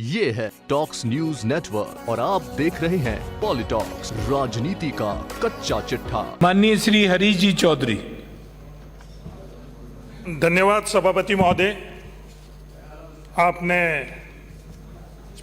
ये है talks news network और आप देख रहे हैं पॉलिटॉक्स, राजनीति का कच्चा चिट्ठा। माननीय श्री हरीश जी चौधरी। धन्यवाद सभापति महोदय, आपने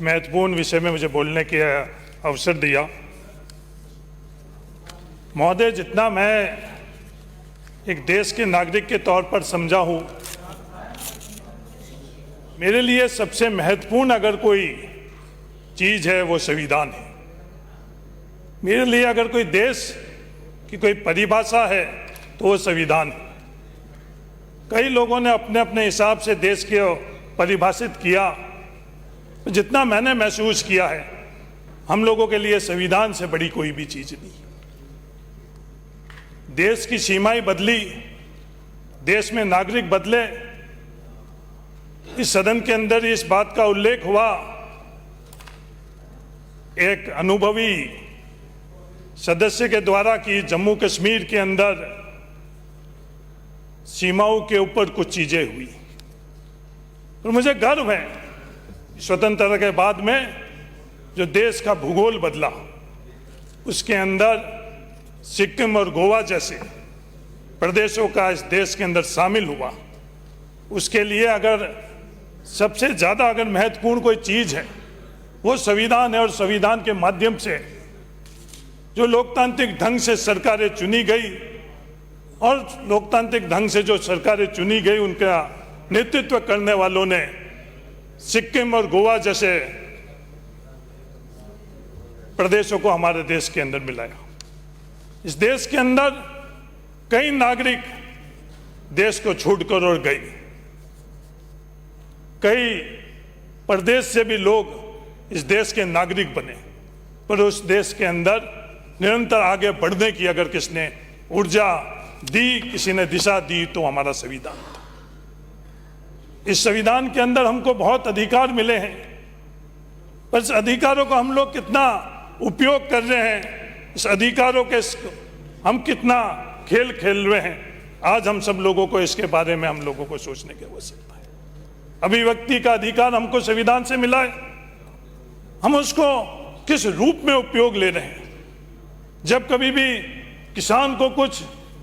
महत्वपूर्ण विषय में मुझे बोलने के अवसर दिया। महोदय, जितना मैं एक देश के नागरिक के तौर पर समझा हूँ, मेरे लिए सबसे महत्वपूर्ण अगर कोई चीज़ है वो संविधान है। मेरे लिए अगर कोई देश की कोई परिभाषा है तो वो संविधान है। कई लोगों ने अपने अपने हिसाब से देश को परिभाषित किया, जितना मैंने महसूस किया है, हम लोगों के लिए संविधान से बड़ी कोई भी चीज़ नहीं। देश की सीमाएं बदली, देश में नागरिक बदले। इस सदन के अंदर इस बात का उल्लेख हुआ, एक अनुभवी सदस्य के द्वारा कि जम्मू कश्मीर के अंदर सीमाओं के ऊपर कुछ चीजें हुई। और मुझे गर्व है, स्वतंत्रता के बाद में जो देश का भूगोल बदला, उसके अंदर सिक्किम और गोवा जैसे प्रदेशों का इस देश के अंदर शामिल हुआ। उसके लिए अगर सबसे ज़्यादा अगर महत्वपूर्ण कोई चीज़ है वो संविधान है। और संविधान के माध्यम से जो लोकतांत्रिक ढंग से सरकारें चुनी गई और लोकतांत्रिक ढंग से जो सरकारें चुनी गई, उनका नेतृत्व करने वालों ने सिक्किम और गोवा जैसे प्रदेशों को हमारे देश के अंदर मिलाया। इस देश के अंदर कई नागरिक देश को छोड़कर और गए, कई प्रदेश से भी लोग इस देश के नागरिक बने, पर उस देश के अंदर निरंतर आगे बढ़ने की अगर किसने ऊर्जा दी, किसी ने दिशा दी, तो हमारा संविधान था। इस संविधान के अंदर हमको बहुत अधिकार मिले हैं, पर इस अधिकारों को हम लोग कितना उपयोग कर रहे हैं, इस अधिकारों के हम कितना खेल खेल रहे हैं, आज हम सब लोगों को इसके बारे में हम लोगों को सोचने की आवश्यकता है। अभिव्यक्ति का अधिकार हमको संविधान से मिला है, हम उसको किस रूप में उपयोग ले रहे हैं। जब कभी भी किसान को कुछ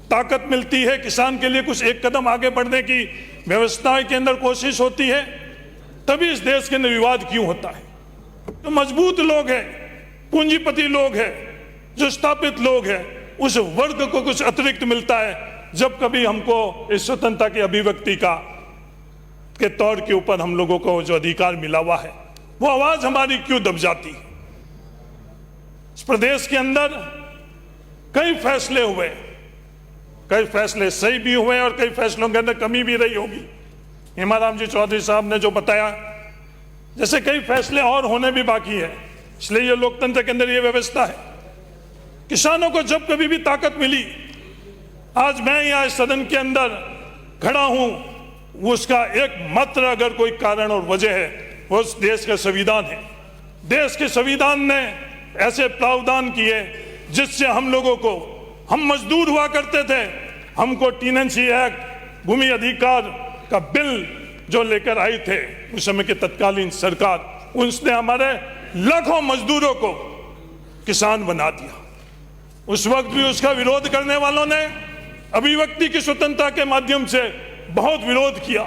ताकत मिलती है, किसान के लिए कुछ एक कदम आगे बढ़ने की व्यवस्था के अंदर कोशिश होती है, तभी इस देश के अंदर विवाद क्यों होता है। तो मजबूत लोग हैं, पूंजीपति लोग हैं, जो स्थापित लोग हैं, उस वर्ग को कुछ अतिरिक्त मिलता है। जब कभी हमको इस स्वतंत्रता की अभिव्यक्ति के तौर के ऊपर हम लोगों को जो अधिकार मिला हुआ है, वो आवाज हमारी क्यों दब जाती है। इस प्रदेश के अंदर कई फैसले हुए, कई फैसले सही भी हुए और कई फैसलों के अंदर कमी भी रही होगी। हेमाराम जी चौधरी साहब ने जो बताया, जैसे कई फैसले और होने भी बाकी है। इसलिए ये लोकतंत्र के अंदर ये व्यवस्था है। किसानों को जब कभी भी ताकत मिली, आज मैं यहाँ इस सदन के अंदर खड़ा हूं, उसका एकमात्र अगर कोई कारण और वजह है, वो उस देश का संविधान है। देश के संविधान ने ऐसे प्रावधान किए जिससे हम लोगों को, हम मजदूर हुआ करते थे, हमको टेनेंसी एक्ट, भूमि अधिकार का बिल जो लेकर आई थे उस समय की तत्कालीन सरकार, उसने हमारे लाखों मजदूरों को किसान बना दिया। उस वक्त भी उसका विरोध करने वालों ने अभिव्यक्ति की स्वतंत्रता के माध्यम से बहुत विरोध किया।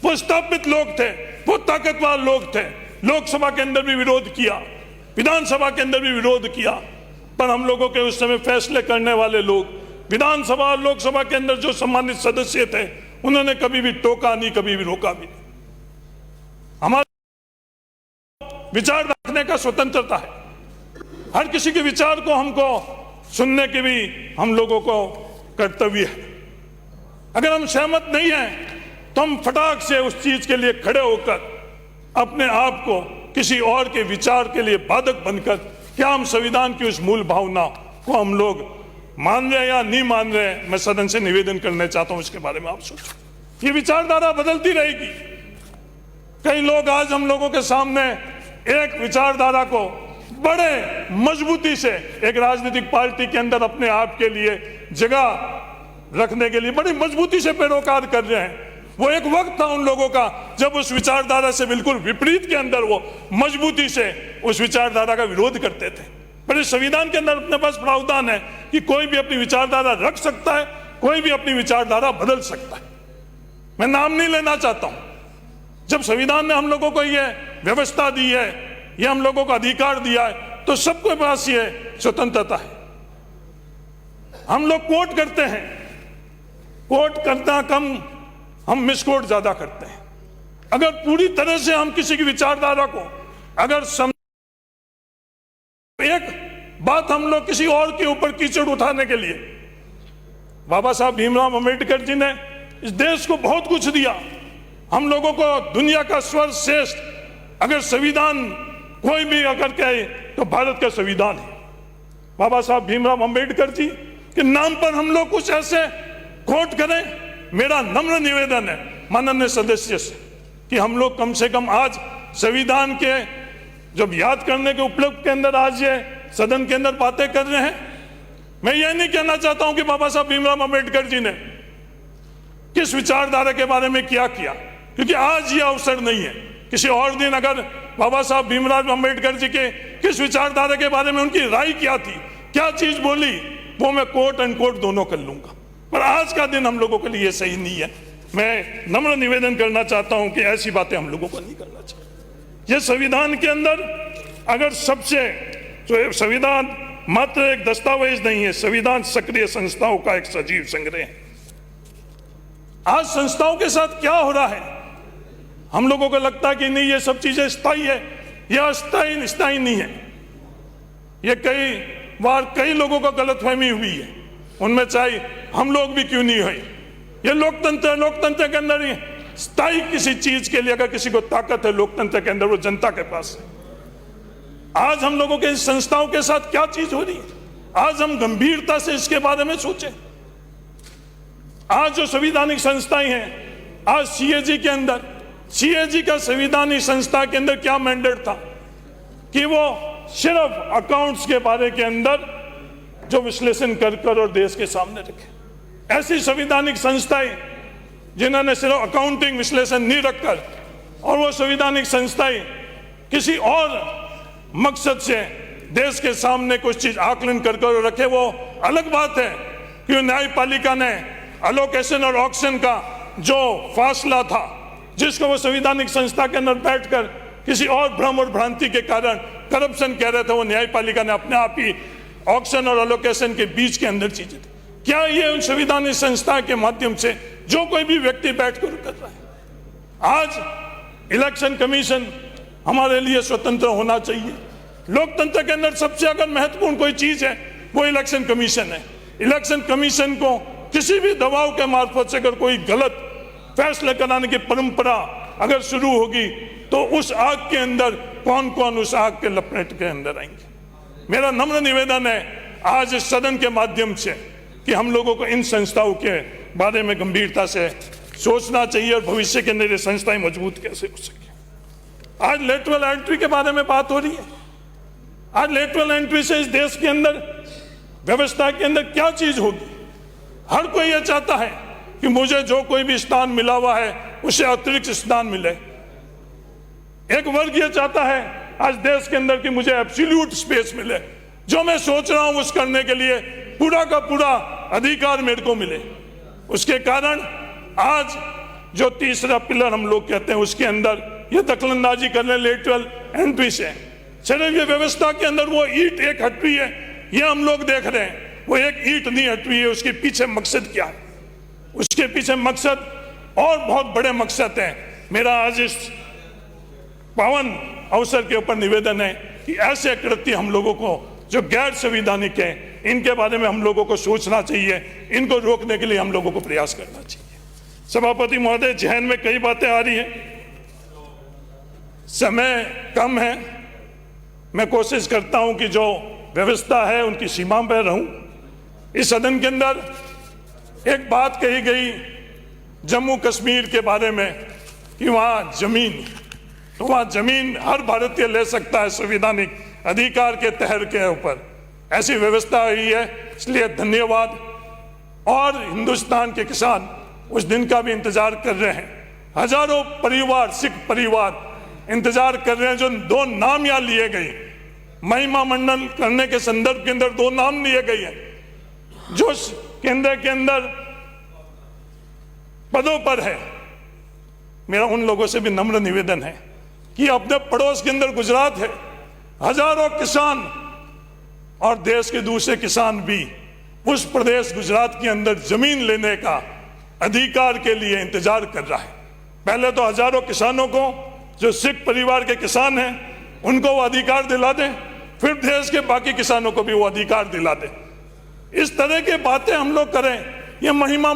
वो स्थापित लोग थे, वो ताकतवर लोग थे, लोकसभा के अंदर भी विरोध किया, विधानसभा के अंदर भी विरोध किया। पर हम लोगों के उस समय फैसले करने वाले लोग, विधानसभा और लोकसभा के अंदर जो सम्मानित सदस्य थे, उन्होंने कभी भी टोका नहीं, कभी भी रोका भी नहीं। हमारा विचार रखने का स्वतंत्रता है, हर किसी के विचार को हमको सुनने के भी हम लोगों को कर्तव्य है। अगर हम सहमत नहीं हैं तो हम फटाक से उस चीज के लिए खड़े होकर अपने आप को किसी और के विचार के लिए बाधक बनकर, क्या हम संविधान की उस मूल भावना को हम लोग मान रहे हैं या नहीं मान रहे हैं, मैं सदन से निवेदन करना चाहता हूं। इसके बारे में आप सोचो। ये विचारधारा बदलती रहेगी। कई लोग आज हम लोगों के सामने एक विचारधारा को बड़े मजबूती से एक राजनीतिक पार्टी के अंदर अपने आप के लिए जगह रखने के लिए बड़ी मजबूती से पैरोकार कर रहे हैं। वो एक वक्त था उन लोगों का जब उस विचारधारा से बिल्कुल विपरीत के अंदर वो मजबूती से उस विचारधारा का विरोध करते थे। पर इस संविधान के अंदर अपने पास प्रावधान है कि कोई भी अपनी विचारधारा रख सकता है, कोई भी अपनी विचारधारा बदल सकता है। मैं नाम नहीं लेना चाहता हूं। जब संविधान ने हम लोगों को ये व्यवस्था दी है, ये हम लोगों को अधिकार दिया है, तो सबके पास ये स्वतंत्रता है। हम लोग कोट करते हैं, कोट करना कम, हम मिसकोट ज्यादा करते हैं। अगर पूरी तरह से हम किसी की विचारधारा को अगर एक बात हम लोग किसी और के ऊपर कीचड़ उठाने के लिए, बाबा साहब भीमराव अंबेडकर जी ने इस देश को बहुत कुछ दिया, हम लोगों को दुनिया का सर्वश्रेष्ठ अगर संविधान कोई भी अगर कहे तो भारत का संविधान है। बाबा साहब भीमराव अंबेडकर जी के नाम पर हम लोग कुछ ऐसे कोट करें। मेरा नम्र निवेदन है माननीय सदस्य से कि हम लोग कम से कम आज संविधान के जब याद करने के उपलक्ष्य के अंदर आज ये सदन के अंदर बातें कर रहे हैं, मैं ये नहीं कहना चाहता हूं कि बाबा साहब भीमराव अंबेडकर जी ने किस विचारधारा के बारे में क्या किया, क्योंकि आज ये अवसर नहीं है। किसी और दिन अगर बाबा साहब भीमराव अंबेडकर जी के किस विचारधारा के बारे में उनकी राय क्या थी, क्या चीज बोली, वो मैं कोट अनकोट दोनों कर लूंगा। पर आज का दिन हम लोगों के लिए सही नहीं है। मैं नम्र निवेदन करना चाहता हूं कि ऐसी बातें हम लोगों को नहीं करना चाहिए। ये संविधान के अंदर अगर सबसे तो संविधान मात्र एक दस्तावेज नहीं है, संविधान सक्रिय संस्थाओं का एक सजीव संग्रह है। आज संस्थाओं के साथ क्या हो रहा है, हम लोगों को लगता है कि नहीं ये सब चीजें स्थायी है, यह स्थायी नहीं है। ये कई बार कई लोगों को गलतफहमी हुई है, उनमें चाहे हम लोग भी क्यों नहीं हुए। ये लोकतंत्र, लोकतंत्र के अंदर ही स्थायी किसी चीज के लिए अगर किसी को ताकत है लोकतंत्र के अंदर, वो जनता के पास है। आज हम लोगों के संस्थाओं के साथ क्या चीज हो रही है, आज हम गंभीरता से इसके बारे में सोचें। आज जो संवैधानिक संस्थाएं हैं, आज सीएजी के अंदर, सीएजी का संवैधानिक संस्था के अंदर क्या मैंडेट था कि वो सिर्फ अकाउंट्स के बारे के अंदर जो विश्लेषण कर और देश के सामने रखे। ऐसी संवैधानिक संस्थाएं जिन्होंने सिर्फ अकाउंटिंग विश्लेषण नहीं रखकर और वो संवैधानिक संस्थाएं किसी और मकसद से देश के सामने कुछ चीज आकलन कर रखे, वो अलग बात है कि न्यायपालिका ने अलोकेशन और ऑक्शन का जो फासला था, जिसको वो संवैधानिक संस्था के अंदर बैठकर किसी और भ्रम और भ्रांति के कारण करप्शन कह रहे थे, वो न्यायपालिका ने अपने आप ही ऑक्शन और अलोकेशन के बीच के अंदर चीजें थी। क्या ये उन संवैधानिक संस्था के माध्यम से जो कोई भी व्यक्ति बैठकर कर रहा है? आज इलेक्शन कमीशन हमारे लिए स्वतंत्र होना चाहिए। लोकतंत्र के अंदर सबसे अगर महत्वपूर्ण कोई चीज है वो इलेक्शन कमीशन है। इलेक्शन कमीशन को किसी भी दबाव के मार्फत से अगर कोई गलत फैसले कराने की परंपरा अगर शुरू होगी तो उस आग के अंदर कौन कौन उस आग के लपेट के अंदर आएंगे। मेरा नम्र निवेदन है आज इस सदन के माध्यम से कि हम लोगों को इन संस्थाओं के बारे में गंभीरता से सोचना चाहिए और भविष्य के अंदर ये संस्थाएं मजबूत कैसे हो सके। आज लेटरल एंट्री के बारे में बात हो रही है। आज लेटरल एंट्री से इस देश के अंदर व्यवस्था के अंदर क्या चीज होगी? हर कोई ये चाहता है कि मुझे जो कोई भी स्थान मिला हुआ है उसे अतिरिक्त स्थान मिले। एक वर्ग ये चाहता है आज देश के अंदर कि मुझे एब्सोल्यूट स्पेस मिले, जो मैं सोच रहा हूं उस करने के लिए पूरा का पूरा अधिकार मेरे को मिले। उसके कारण आज जो तीसरा पिलर हम लोग कहते हैं उसके अंदर ये दखलंदाजी करने लेटरल एंट्री से सिर्फ ये व्यवस्था के अंदर वो ईंट एक हट रही है, ये हम लोग देख रहे हैं। वो एक ईंट नहीं हट रही है, उसके पीछे मकसद क्या है? उसके पीछे मकसद और बहुत बड़े मकसद हैं। मेरा आज इस पावन अवसर के ऊपर निवेदन है कि ऐसे कृत्य हम लोगों को जो गैर संवैधानिक है इनके बारे में हम लोगों को सोचना चाहिए, इनको रोकने के लिए हम लोगों को प्रयास करना चाहिए। सभापति महोदय, जहन में कई बातें आ रही हैं, समय कम है, मैं कोशिश करता हूं कि जो व्यवस्था है उनकी सीमा पर रहूं। इस सदन के अंदर एक बात कही गई जम्मू कश्मीर के बारे में कि वहां जमीन, तो वहां जमीन हर भारतीय ले सकता है संवैधानिक अधिकार के तहत के ऊपर, ऐसी व्यवस्था हुई है, इसलिए धन्यवाद। और हिंदुस्तान के किसान उस दिन का भी इंतजार कर रहे हैं। हजारों परिवार, सिख परिवार इंतजार कर रहे हैं। जो दो नाम यहाँ लिए गए, महिमा मंडन करने के संदर्भ के अंदर दो नाम लिए गए हैं, जो केंद्र के अंदर पदों पर है। मेरा उन लोगों से भी नम्र निवेदन है कि अपने पड़ोस के अंदर गुजरात है, हजारों किसान और देश के दूसरे किसान भी उस प्रदेश गुजरात के अंदर जमीन लेने का अधिकार के लिए इंतजार कर रहा है। पहले तो हजारों किसानों को, जो सिख परिवार के किसान हैं, उनको वो अधिकार दिला दें, फिर देश के बाकी किसानों को भी वो अधिकार दिला दें। इस तरह की बातें हम लोग करें। ये महिमा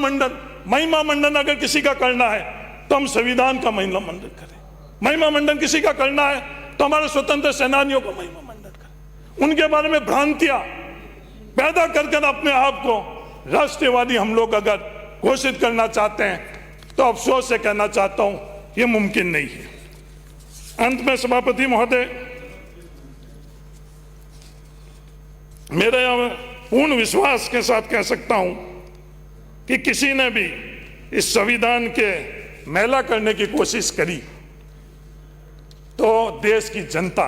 मंडन अगर किसी का करना है तो हम संविधान का महिमा मंडन करें। महिमा मंडन किसी का करना है तो हमारे स्वतंत्र सेनानियों का महिमा मंडन करें। उनके बारे में भ्रांतियां पैदा कर अपने आप को राष्ट्रवादी हम लोग अगर घोषित करना चाहते हैं तो अफसोस से कहना चाहता हूं, यह मुमकिन नहीं है। अंत में सभापति महोदय, मेरे पूर्ण विश्वास के साथ कह सकता हूं कि किसी ने भी इस संविधान के मैला करने की कोशिश करी तो देश की जनता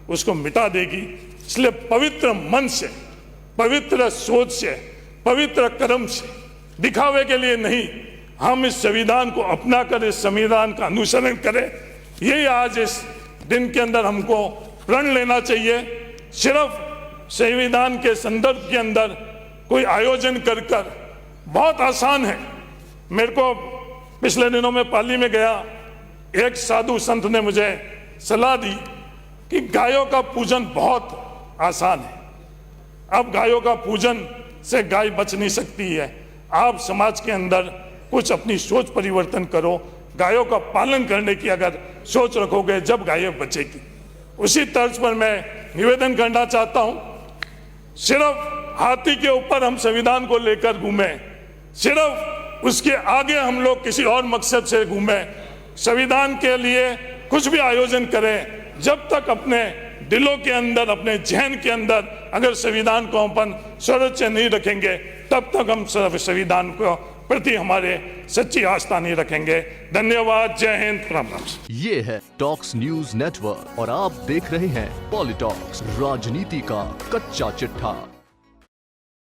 उसको मिटा देगी। इसलिए पवित्र मन से, पवित्र सोच से, पवित्र कर्म से, दिखावे के लिए नहीं, हम इस संविधान को अपना कर इस संविधान का अनुसरण करें। यही आज इस दिन के अंदर हमको प्रण लेना चाहिए। सिर्फ संविधान के संदर्भ के अंदर कोई आयोजन कर बहुत आसान है। मेरे को पिछले दिनों में पाली में गया, एक साधु संत ने मुझे सलाह दी कि गायों का पूजन बहुत आसान है। अब गायों का पूजन से गाय बच नहीं सकती है। आप समाज के अंदर कुछ अपनी सोच परिवर्तन करो। गायों का पालन करने की अगर सोच रखोगे, जब गायें बचेगी। उसी तर्ज पर मैं निवेदन करना चाहता हूं, सिर्फ हाथी के ऊपर हम संविधान को लेकर घूमे, सिर्फ उसके आगे हम लोग किसी और मकसद से घूमे, संविधान के लिए कुछ भी आयोजन करें, जब तक अपने दिलों के अंदर, अपने जहन के अंदर अगर संविधान को अपन सर्वोच्च नहीं रखेंगे, तब तक हम संविधान को प्रति हमारे सच्ची आस्था नहीं रखेंगे। धन्यवाद। जय हिंद। राम राम। ये है टॉक्स न्यूज नेटवर्क और आप देख रहे हैं पॉलिटॉक्स, राजनीति का कच्चा चिट्ठा।